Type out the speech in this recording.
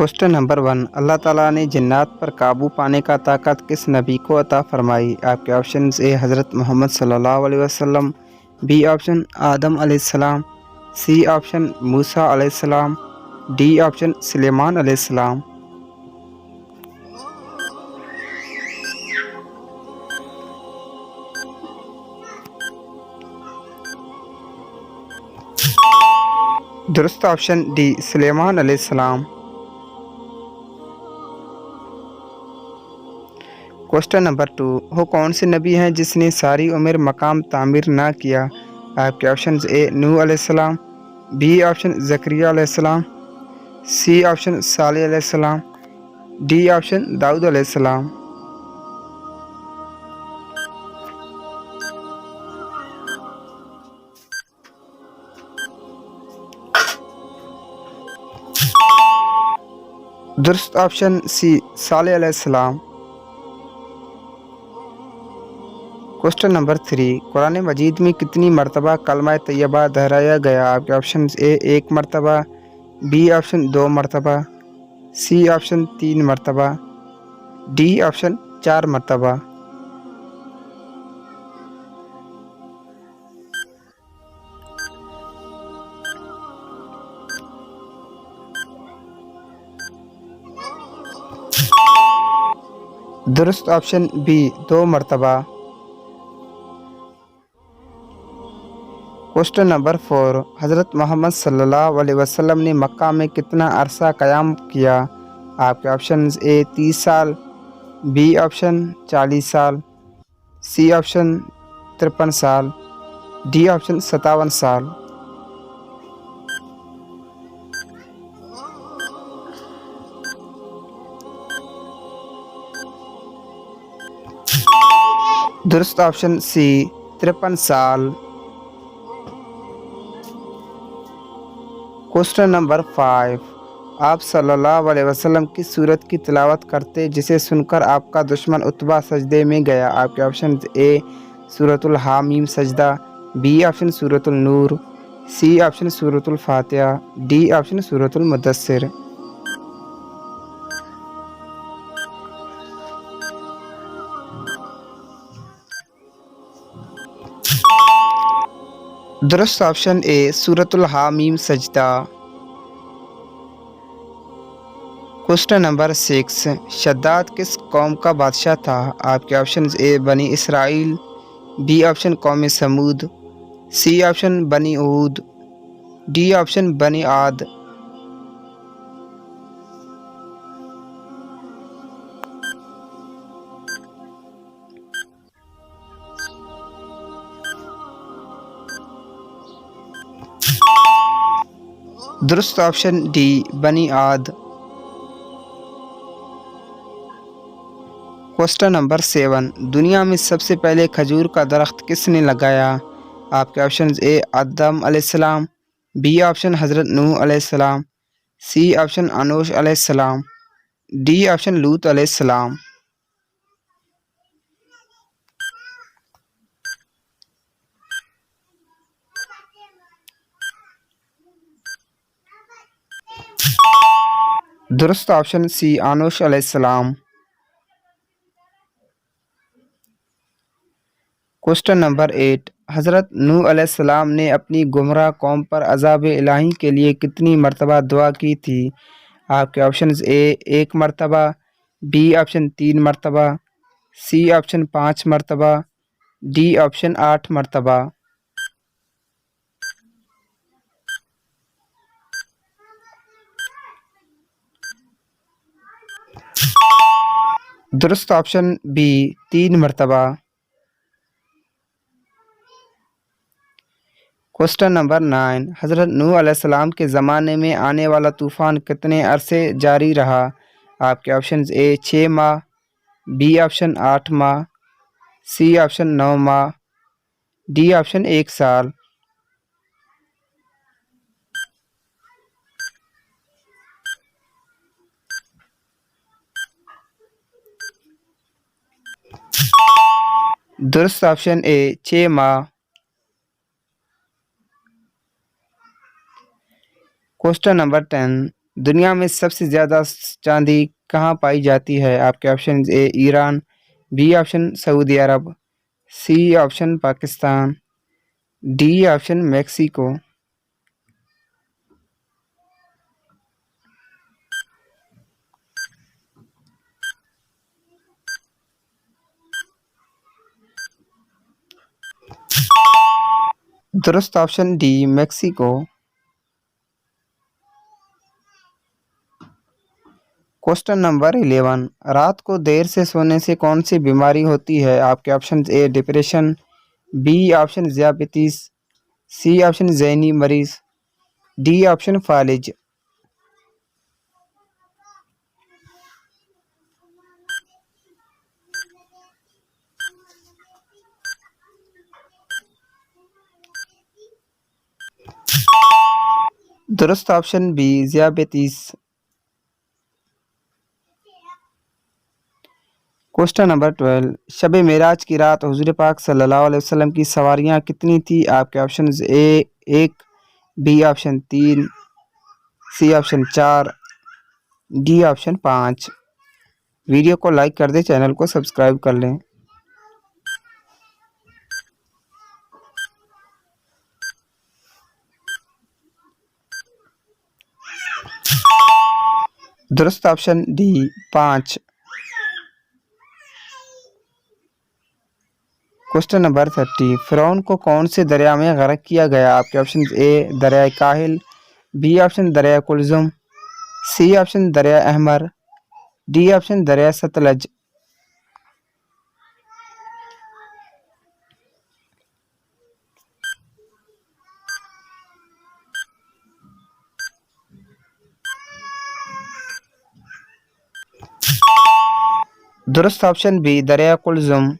Question number 1। अल्लाह ताला ने जिन्नात पर काबू पाने का ताकत किस नबी को अता फरमाई? आपके ऑप्शंस ए हज़रत मोहम्मद सल्लल्लाहु अलैहि वसल्लम, बी ऑप्शन आदम अलैहिस्सलाम, सी ऑप्शन मूसा अलैहिस्सलाम, डी ऑप्शन सुलेमान अलैहिस्सलाम। दुरुस्त ऑप्शन डी सुलेमान अलैहिस्सलाम। Question number 2। वो कौन से नबी हैं जिसने सारी उम्र मकाम तामीर ना किया? आपके ऑप्शंस ए नूह अलैहिस्सलाम, बी ऑप्शन ज़करिया अलैहिस्सलाम, सी ऑप्शन सालेह अलैहिस्सलाम, डी ऑप्शन दाऊद अलैहिस्सलाम। दुरुस्त ऑप्शन सी सालेह अलैहिस्सलाम। Question number 3। कुरान मजीद में कितनी मरतबा कलमा तैयबा दोहराया गया? आपके ऑप्शन ए 1 मरतबा, बी ऑप्शन 2 मरतबा, सी ऑप्शन 3 मरतबा, डी ऑप्शन 4 मरतबा। दुरुस्त ऑप्शन बी 2 मरतबा। Question number 4। हज़रत मोहम्मद सल्लल्लाहु अलैहि वसल्लम ने मक्का में कितना अरसा क़याम किया? आपके ऑप्शंस ए 30 साल, बी ऑप्शन 40 साल, सी ऑप्शन 53 साल, डी ऑप्शन 57 साल। दुरुस्त ऑप्शन सी 53 साल। Question number 5। आप सल्लल्लाहु अलैहि वसल्लम किस सूरत की तिलावत करते जिसे सुनकर आपका दुश्मन उतबा सजदे में गया? आपके ऑप्शन ए सूरतुल हामीम सजदा, बी ऑप्शन सूरतुल नूर, सी ऑप्शन सूरतुल फातिहा, डी ऑप्शन सूरतुल मुद्दस्सिर। दुरुस्त ऑप्शन ए सूरतुल हामीम सजदा। Question number 6। शद्दाद किस कौम का बादशाह था? आपके ऑप्शन ए बनी इसराइल, बी ऑप्शन कौम समूद, सी ऑप्शन बनी ऊद, डी ऑप्शन बनी आद। दुरुस्त ऑप्शन डी बनी आद। Question number 7। दुनिया में सबसे पहले खजूर का दरख्त किसने लगाया? आपके ऑप्शन ए आदम अलैहिस्सलाम, बी ऑप्शन हज़रत नूह अलैहिस्सलाम, सी ऑप्शन अनूश अलैहिस्सलाम, डी ऑप्शन लूत अलैहिस्सलाम। दुरुस्त ऑप्शन सी अनूश अलैहिस्सलाम। Question number 8। हज़रत नूह अलैहिस्सलाम ने अपनी गुमराह कौम पर अज़ाब इलाही के लिए कितनी मरतबा दुआ की थी? आपके ऑप्शंस ए 1 मरतबा, बी ऑप्शन 3 मरतबा, सी ऑप्शन 5 मरतबा, डी ऑप्शन 8 मरतबा। दुरुस्त ऑप्शन बी 3 मरतबा। Question number 9। हज़रत नूह अलैहिस्सलाम के ज़माने में आने वाला तूफ़ान कितने अरसे जारी रहा? आपके ऑप्शंस ए 6 माह, बी ऑप्शन 8 माह, सी ऑप्शन 9 माह, डी ऑप्शन 1 साल। दुरुस्त ऑप्शन ए 6 माह। Question number 10। दुनिया में सबसे ज़्यादा चांदी कहाँ पाई जाती है? आपके option A Iran, B option Saudi Arab, C option Pakistan, D option Mexico. दुरुस्त option D Mexico. Question number 11, रात को देर से सोने से कौन सी बीमारी होती है? आपके option A depression, B option ज़ियाबितीस, सी ऑप्शन ज़हनी मरीज, डी ऑप्शन फालिज। दुरुस्त ऑप्शन बी ज़ियाबितीस। क्वेश्चन नंबर 12, शब मेराज की रात हुजूर पाक सल्लल्लाहु अलैहि वसल्लम की सवारियाँ कितनी थी? आपके ऑप्शन ए एक, बी ऑप्शन तीन, सी ऑप्शन चार, डी ऑप्शन पाँच। वीडियो को लाइक कर दें, चैनल को सब्सक्राइब कर लें। दुरुस्त ऑप्शन डी पाँच। क्वेश्चन नंबर 30, फ़िरौन को कौन से दरिया में गर्क किया गया? आपके ऑप्शन ए दरिया काहिल, बी ऑप्शन दरिया कुलजुम, सी ऑप्शन दरिया अहमर, डी ऑप्शन दरिया सतलज। दुरुस्त ऑप्शन बी दरिया कुलजुम।